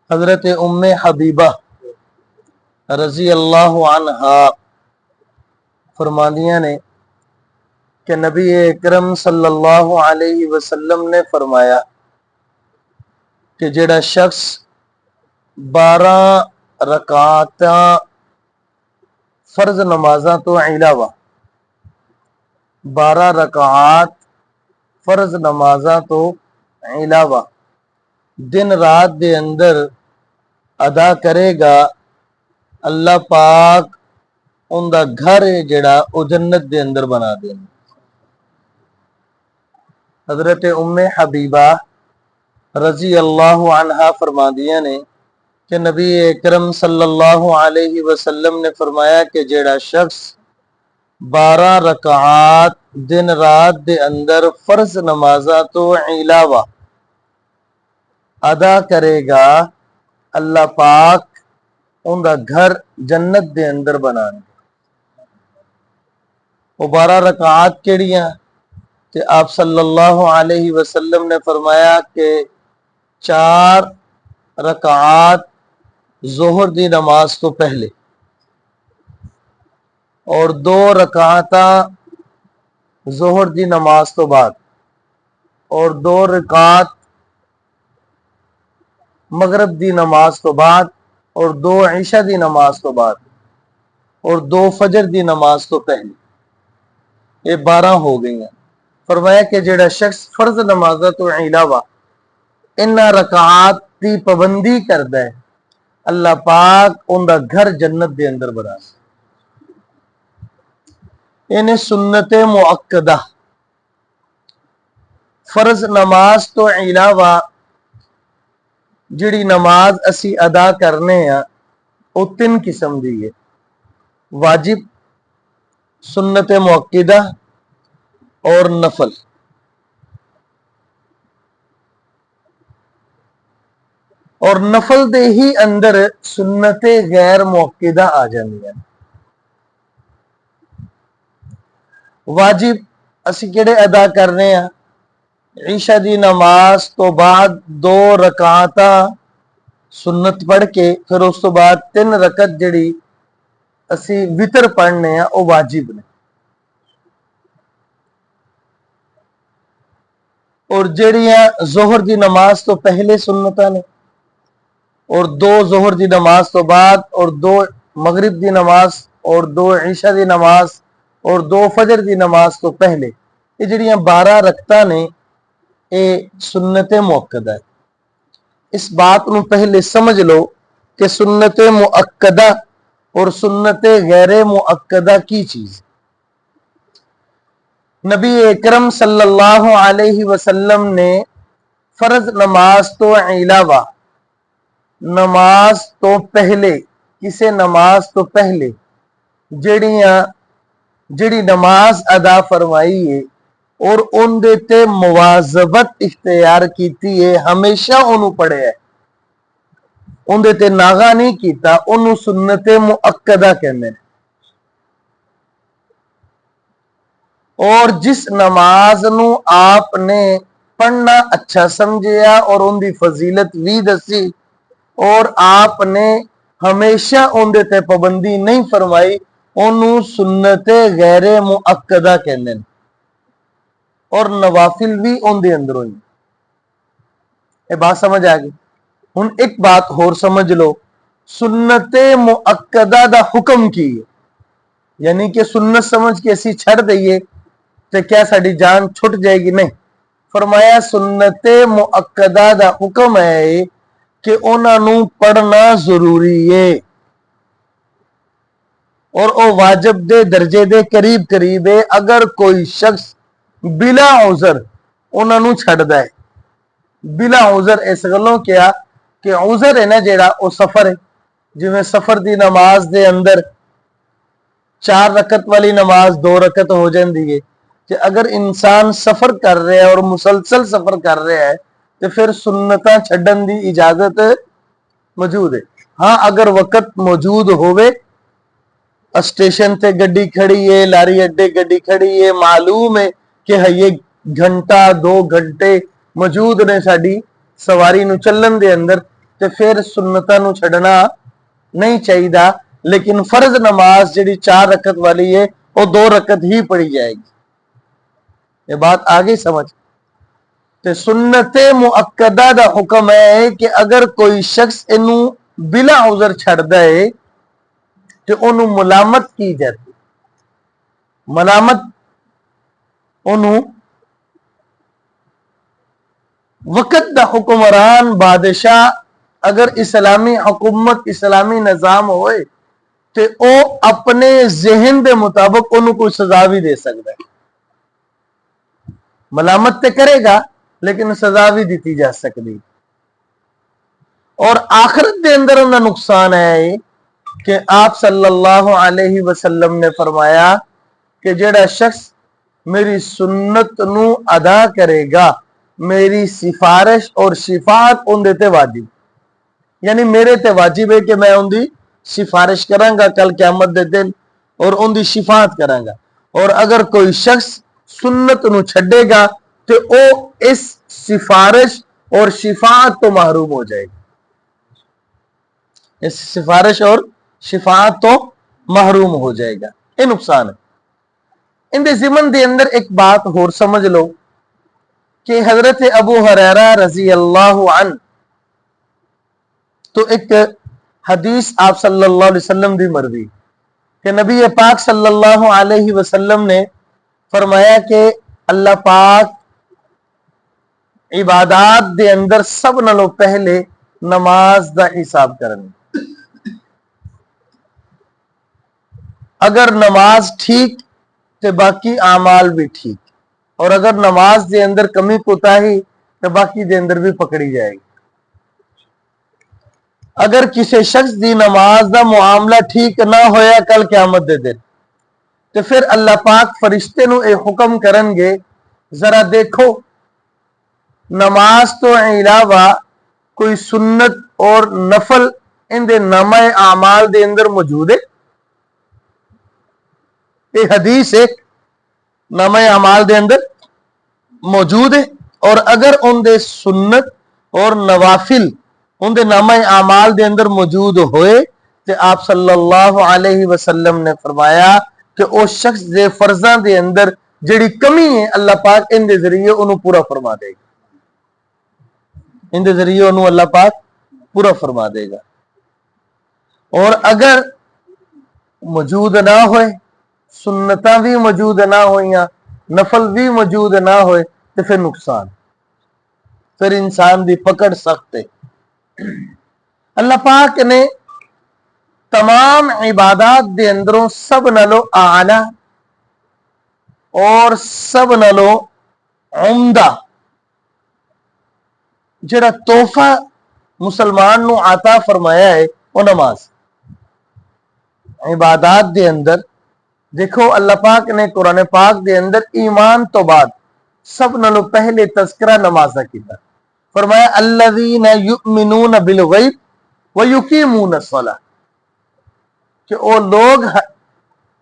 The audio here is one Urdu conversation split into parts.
حضرت ام حبیبہ رضی اللہ عنہا فرماندیاں نے کہ نبی اکرم صلی اللہ علیہ وسلم نے فرمایا کہ جڑا شخص 12 رکعتاں فرض نمازاں تو علاوہ 12 رکعات فرض نمازاں تو علاوہ دن رات دے اندر ادا کرے گا، اللہ پاک ان دا گھر جڑا او جنت دے اندر بنا دے۔ حضرت ام حبیبہ رضی اللہ عنہا فرماندیاں نے کہ نبی اکرم صلی اللہ علیہ وسلم نے فرمایا کہ جڑا شخص 12 رکعات دن رات دے اندر فرض نمازاں تو علاوہ ادا کرے گا، اللہ پاک ان دا گھر جنت دے اندر بنانے۔ وہ 12 رکعات کیڑیاں کہ آپ صلی اللہ علیہ وسلم نے فرمایا کہ 4 رکعات ظہر دی نماز تو پہلے اور 2 رکعتاں ظہر دی نماز تو بعد اور 2 رکعت مغرب دی نماز تو بعد اور 2 عشاء دی نماز تو بعد اور 2 فجر دی نماز تو پہلے، یہ 12 ہو گئی ہیں۔ فرمایا کہ جڑا شخص فرض نمازاں تو علاوہ انہاں رکعات دی پابندی کردا ہے، اللہ پاک ان دا گھر جنت دے اندر بنا دے۔ انہیں سنت مؤکدہ فرض نماز تو علاوہ جڑی نماز اسی ادا کرنے ہیں وہ 3 قسم دی ہے: واجب، سنت مؤکدہ اور نفل۔ اور نفل دے ہی اندر سنت غیر مؤکدہ آ جاندی ہیں۔ واجب اسی کیڑے ادا کرنے ہیں؟ عشاء دی نماز تو بعد 2 رکعتاں سنت پڑھ کے پھر اس تو بعد 3 رکعت جڑی اسی وتر پڑھنے ہیں وہ واجب نے۔ اور جڑیاں ظہر دی نماز تو پہلے سنتاں نے اور 2 ظہر دی نماز تو بعد اور 2 مغرب دی نماز اور 2 عشاء دی نماز اور 2 فجر دی نماز تو پہلے، یہ جڑیاں 12 رکعتاں نے یہ سنت مؤکدہ ہے۔ اس بات نو پہلے سمجھ لو کہ سنت مؤکدہ اور سنت غیر مؤکدہ کی چیز۔ نبی اکرم صلی اللہ علیہ وسلم نے فرض نماز تو علاوہ نماز تو پہلے کسے نماز تو پہلے جڑی نماز ادا فرمائی ہے اور ان دے تے مواظبت اختیار کیتی ہے، ہمیشہ انہوں پڑھے ہے، ان دے تے ناغا نہیں کیتا، انہوں سنت مؤکدہ کہنے ہیں۔ اور جس نماز نو آپ نے پڑھنا اچھا سمجھیا اور ان دی فضیلت بھی دسی اور آپ نے ہمیشہ ان دے تے پابندی نہیں فرمائی، انہوں سنت غیر مؤکدہ کہنے ہیں۔ اور نوافل بھی ان دے اندر ہوئی۔ یہ بات سمجھ آگئی؟ ہن ایک بات اور سمجھ لو، سنت مؤکدہ دا حکم کی ہے؟ یعنی کہ سنت سمجھ کے اسی چھڑ دئیے تو کیا ساڑی جان چھٹ جائے گی؟ نہیں۔ فرمایا سنت مؤکدہ دا حکم ہے کہ انہاں نو پڑھنا ضروری ہے اور او واجب دے درجے دے قریب ہے۔ اگر کوئی شخص بلا عذر انہاں نو چھڑ دائے، بلا عذر اس گلوں کیا کہ عذر ہے نا جیڑا او سفر ہے، جو میں سفر دی نماز دے اندر 4 رکعت والی نماز 2 رکعت ہو جاندی ہے، کہ اگر انسان سفر کر رہا ہے اور مسلسل سفر کر رہا ہے تو پھر سنتاں چھڈن دی اجازت موجود ہے۔ ہاں اگر وقت موجود ہوئے، اسٹیشن تے گڈی کھڑی ہے، لاری اڈے گڈی کھڑی ہے، معلوم ہے کہ یہ گھنٹہ 2 گھنٹے موجود نے ساڑی سواری نو چلن دے اندر، تے پھر سنتاں نو چھڈنا نہیں چاہیے، لیکن فرض نماز جڑی 4 رکعت والی ہے وہ 2 رکعت ہی پڑھی جائے گی۔ یہ بات آگے سمجھ۔ تے سنت مؤکدہ دا حکم ہے کہ اگر کوئی شخص انو بلا عذر چھڑ دے تو انو ملامت کی جاتی، ملامت انو وقت دا حکمران بادشاہ اگر اسلامی حکومت اسلامی نظام ہوئے تو او اپنے ذہن دے مطابق انو کوئی سزا بھی دے سکتا ہے، ملامت تے کرے گا لیکن سزا بھی دیتی جا سکتی۔ اور آخرت دے اندر انہا نقصان ہے کہ آپ صلی اللہ علیہ وسلم نے فرمایا کہ جڑا شخص میری سنت نو ادا کرے گا، میری سفارش اور شفاعت ان دیتے واجب، یعنی میرے تے واجب ہے کہ میں ان دی سفارش کراں گا کل قیامت دے دن اور ان دی شفاعت کراں گا، اور اگر کوئی شخص سنت نو چھڈے گا تو او اس سفارش اور شفاعت تو محروم ہو جائے گا، اس سفارش اور شفاعت تو محروم ہو جائے گا۔ یہ نقصان ہے۔ ان دے ضمن دے اندر ایک بات اور سمجھ لو کہ حضرت ابو ہریرہ رضی اللہ عنہ تو ایک حدیث آپ صلی اللہ علیہ وسلم دی مروی کہ نبی پاک صلی اللہ علیہ وسلم نے فرمایا کہ اللہ پاک عبادات دے اندر سب نالوں پہلے نماز دا حساب کرنے، اگر نماز ٹھیک تو باقی اعمال بھی ٹھیک، اور اگر نماز دے اندر کمی کوتاہی تو باقی دے اندر بھی پکڑی جائے گی۔ اگر کسی شخص دی نماز دا معاملہ ٹھیک نہ ہویا کل قیامت دے دن تو پھر اللہ پاک فرشتے نو اے حکم کرن گے ذرا دیکھو نماز تو علاوہ کوئی سنت اور نفل ان دے نامہ اعمال دے اندر موجود ہے، یہ حدیث ہے نامہ اعمال دے اندر موجود ہے، اور اگر ان دے سنت اور نوافل ان دے نامہ اعمال دے اندر موجود ہوئے تو آپ صلی اللہ علیہ وسلم نے فرمایا کہ اس شخص دے فرضاں دے اندر جڑی کمی ہے اللہ پاک ان دے ذریعے انہوں پورا فرما دے گا، ان دے ذریعے انہوں اللہ پاک پورا فرما دے گا۔ اور اگر موجود نہ ہوئے، سنتاں بھی موجود نہ ہوئیاں، نفل بھی موجود نہ ہوئے تو پھر نقصان، پھر انسان دی پکڑ سخت ہے۔ اللہ پاک نے تمام عبادات دے اندروں سب نالو اعلی اور سب نالو عمدہ جڑا تحفہ مسلمان نو عطا فرمایا ہے وہ نماز۔ عبادات دے اندر دیکھو اللہ پاک نے قرآن پاک دے اندر ایمان تو بعد سب نالو پہلے تذکرہ نماز کا کیتا، فرمایا الذین یؤمنون بالغیب ویقیمون الصلاۃ، کہ وہ لوگ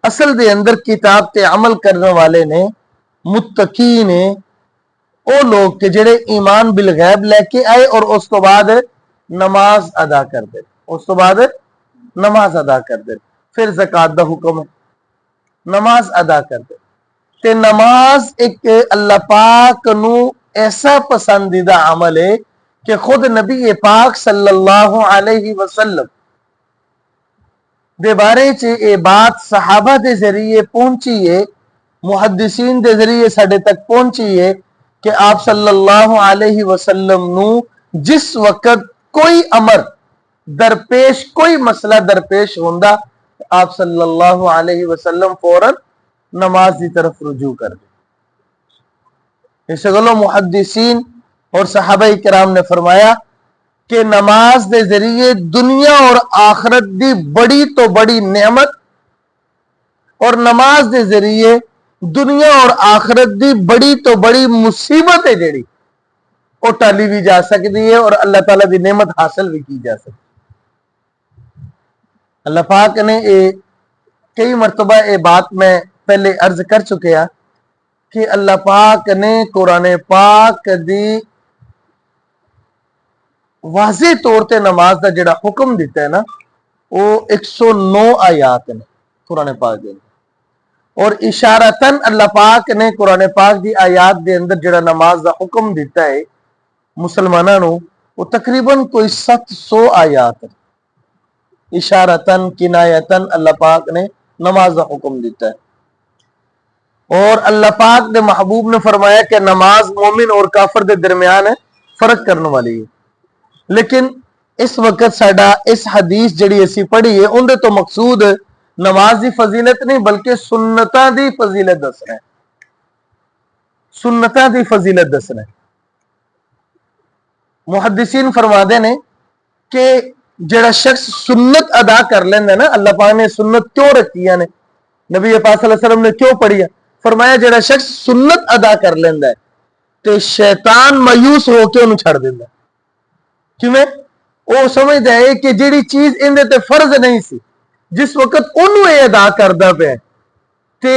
اصل دے اندر کتاب تے عمل کرنے والے نے، متقی نے، وہ لوگ کہ جڑے ایمان بالغیب لے کے آئے اور اس تو بعد نماز ادا کر دے، اس تو بعد نماز ادا کر دے، پھر زکوٰۃ دا حکم ہے نماز ادا کر دے۔ تے نماز ایک اللہ پاک نو ایسا پسندیدہ عمل ہے کہ خود نبی پاک صلی اللہ علیہ وسلم دے بارے چ اے بات صحابہ دے ذریعے پہنچی ہے، محدثین دے ذریعے ساڈے تک پہنچی ہے کہ آپ صلی اللہ علیہ وسلم نو جس وقت کوئی امر درپیش، کوئی مسئلہ درپیش ہوندا، آپ صلی اللہ علیہ وسلم فوراً نماز دی طرف رجوع کر دے۔ اس گلو محدثین اور صحابہ کرام نے فرمایا کہ نماز دے ذریعے دنیا اور آخرت دی بڑی تو بڑی نعمت، اور نماز دے ذریعے دنیا اور آخرت دی بڑی تو بڑی مصیبت ہے جیڑی وہ ٹالی بھی جا سکتی ہے اور اللہ تعالیٰ دی نعمت حاصل بھی کی جا سکتی۔ اللہ پاک نے کئی مرتبہ یہ بات میں پہلے عرض کر چکے ہیں کہ اللہ پاک نے قرآن پاک دی واضح طور تے نماز دا جڑا حکم دیتا ہے نا وہ 109 آیات نے قرآن پاک دے اور اشارتاً اللہ پاک نے قرآن پاک دی آیات دے اندر جڑا نماز دا حکم دیتا ہے مسلمانوں نو وہ تقریباً کوئی 700 آیات ہے۔ اشارتاً کنایتاً اللہ پاک نے نماز دا حکم دیتا ہے اور اللہ پاک نے محبوب نے فرمایا کہ نماز مومن اور کافر دے درمیان ہے فرق کرنے والی ہے۔ لیکن اس وقت ساڈا اس حدیث جڑی اسی پڑھی ہے اندر تو مقصود نماز دی فضیلت نہیں بلکہ سنتاں دی فضیلت دسنا ہے، سنتاں دی فضیلت دسنا ہے۔ محدثین فرماتے ہیں کہ جڑا شخص سنت ادا کر لینا نا، اللہ پاک نے سنت کیوں رکھی ہے، نبی پاک صلی اللہ علیہ وسلم نے کیوں پڑھی ہے، فرمایا جڑا شخص سنت ادا کر لینا ہے تو شیطان مایوس ہو کے انہوں چھڑ دینا ہے۔ کیوں؟ وہ سمجھتا ہے کہ جیڑی چیز اندے تے فرض نہیں سی جس وقت انہوں یہ ادا کردہ پہ تے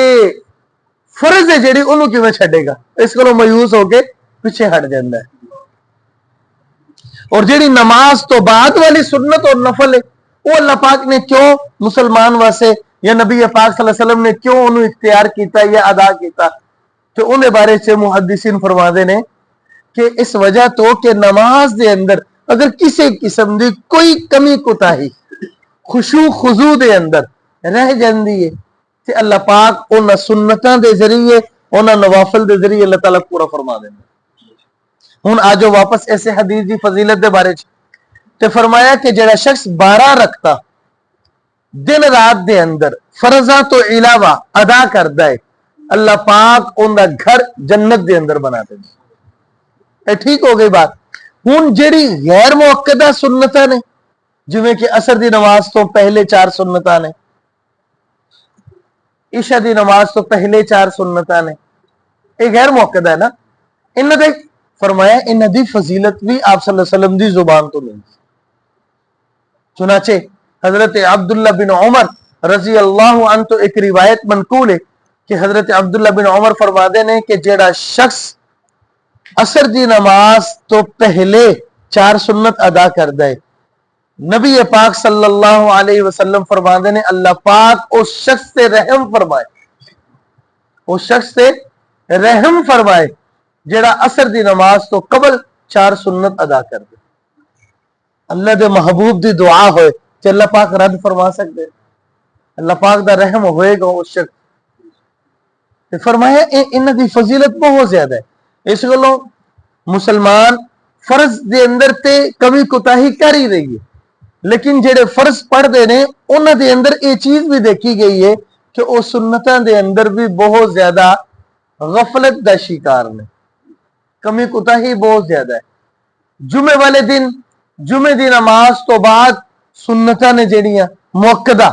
فرض ہے جیڑی انہوں کیوں چھڑے گا، اس کو مایوس ہو کے پیچھے ہٹ جاندہ ہے۔ اور جیڑی نماز تو بعد والی سنت اور نفل ہے وہ اللہ پاک نے کیوں مسلمان واسے یا نبی پاک صلی اللہ علیہ وسلم نے کیوں انہوں اختیار کیتا یا ادا کیتا، تو انہیں بارے سے محدثین فرماتے ہیں کہ اس وجہ تو کہ نماز دے اندر اگر کسی قسم دی کوئی کمی کوتاہی خشوع خضوع دے اندر رہ جاندی ہے کہ اللہ پاک انہاں سنتاں دے ذریعے انہاں نوافل دے ذریعے اللہ تعالیٰ پورا فرما دینا۔ ہن آجو واپس ایسے حدیث دی فضیلت دے بارے تے فرمایا کہ جڑا شخص 12 رکعتاں دن رات دے اندر فرضاں تو علاوہ ادا کردا ہے اللہ پاک ان دا گھر جنت دے اندر بنا دے۔ اے ٹھیک ہو گئی بات۔ ہن جڑی غیر موقدہ سنتاں نے جویں کہ عصر دی نماز تو پہلے 4 سنتاں نے، عشاء دی نماز تو پہلے 4 سنتاں نے، یہ غیر موقدہ ہے نا، انہاں دے فرمایا انہاں دی فضیلت بھی آپ صلی اللہ علیہ وسلم دی زبان تو نہیں۔ چنانچہ حضرت عبداللہ بن عمر رضی اللہ عنہ تو ایک روایت منقول ہے کہ حضرت عبداللہ بن عمر فرماتے ہیں کہ جیڑا شخص عصر دی نماز تو پہلے 4 سنت ادا کردہ ہے، نبی پاک صلی اللہ علیہ وسلم فرماتے ہیں اللہ پاک اس شخص سے رحم فرمائے، اس شخص سے رحم فرمائے جیڑا عصر دی نماز تو قبل 4 سنت ادا کر دے۔ اللہ دے محبوب دی دعا ہوئے کہ اللہ پاک رد فرما سکتے، اللہ پاک دا رحم ہوئے گا اس شخص۔ فرمایا انہاں دی فضیلت بہت زیادہ ہے، اس گلوں مسلمان فرض دے اندر تے کمی کوتاہی کر ہی رہی ہے، لیکن جڑے فرض پڑھ دے نے انہاں دے اندر یہ چیز بھی دیکھی گئی ہے کہ وہ سنتاں دے اندر بھی بہت زیادہ غفلت دا شکار نے، کمی کوتاہی بہت زیادہ ہے۔ جمعے والے دن جمعے دی نماز تو بعد سنتاں نے جڑیاں موقدہ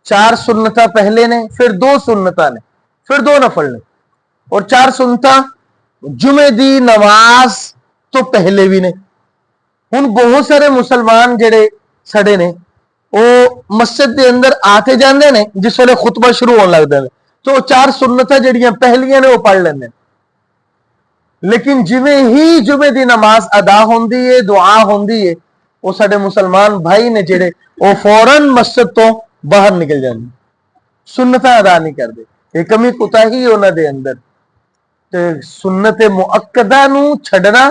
4 سنتاں پہلے نے، پھر 2 سنتاں نے، پھر 2 نفل نے، اور 4 سنتاں جمعے دی نماز تو پہلے بھی نے۔ ہن بہت سارے مسلمان جڑے سڑے نے وہ مسجد دے اندر آتے جاندے نے جس ویلے خطبہ شروع ہون لگدا ہے تو 4 سنتاں جڑیاں پہلیاں نے وہ پڑھ لیندے، لیکن جویں ہی جمعے دی نماز ادا ہوندی ہے دعا ہوندی ہے وہ سارے مسلمان بھائی نے جڑے وہ فوراً مسجد تو باہر نکل جاندے، سنتاں ادا نہیں کردے۔ یہ کمی کوتاہی انہاں دے اندر تے سنت مؤکدہ نو چھڈنا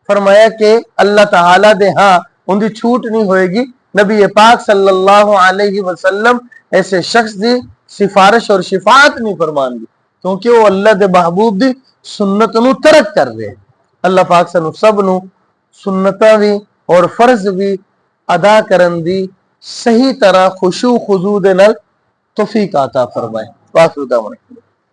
فرمایا کہ اللہ تعالیٰ دے ہاں ان دی چھوٹ نہیں ہوئے گی، نبی پاک صلی اللہ علیہ وسلم ایسے شخص دی سفارش اور شفاعت نہیں فرمان گی کیونکہ وہ اللہ دے محبوب دی سنت نو ترک کر رہے ہیں۔ اللہ پاک سنو سب نو سنتاں بھی اور فرض بھی ادا کرن دی صحیح طرح خشوع خضوع دے نال توفیق عطا فرمائے۔ واخر دعوانا